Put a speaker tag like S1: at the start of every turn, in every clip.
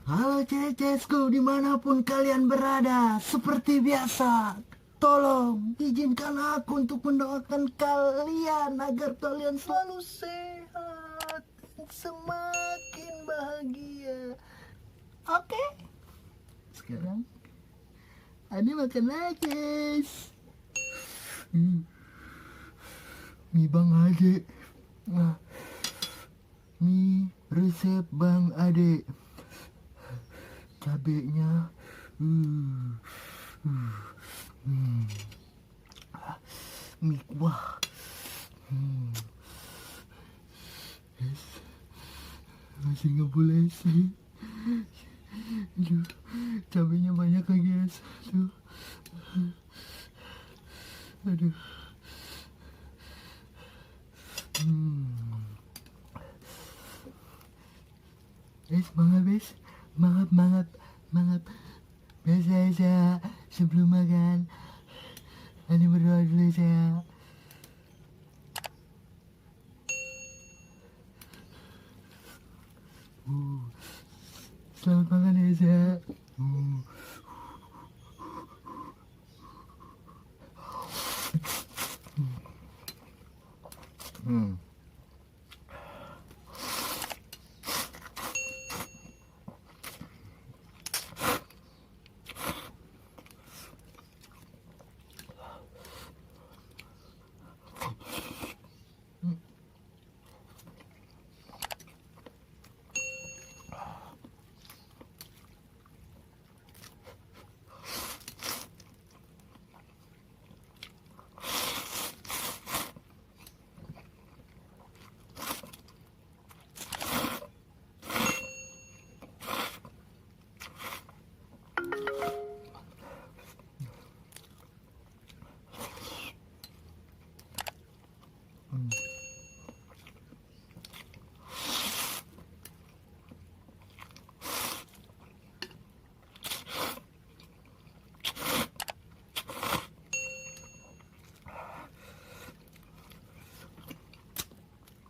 S1: Halo cecesku dimanapun kalian berada. Seperti biasa, tolong izinkan aku untuk mendoakan kalian agar kalian selalu sehat, semakin bahagia. Oke, sekarang Adi makan aja. Mie Bang Ade. Nah, mie resep Bang Ade. Cabenya mie wah. Yes. Masih nggak boleh sih. Aduh, cabenya banyak lagi guys. Aduh. Semangat guys, semangat. Biasa sebelum makan, Ani berdoa dulu saya. Selamat makan ya saya.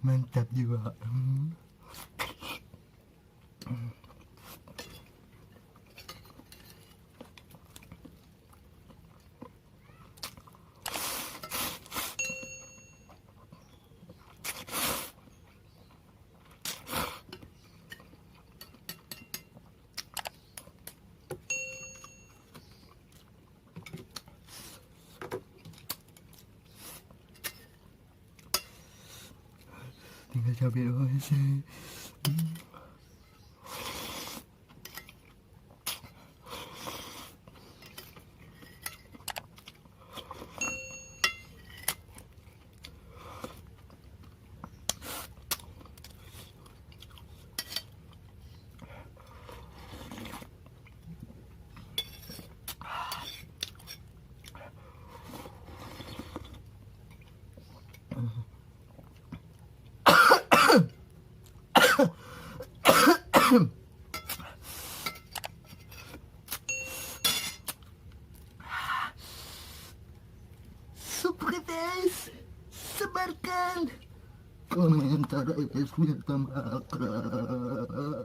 S1: Mantap juga. Tinggal cabai doang sih. Sukses, sebarkan komentar, tambah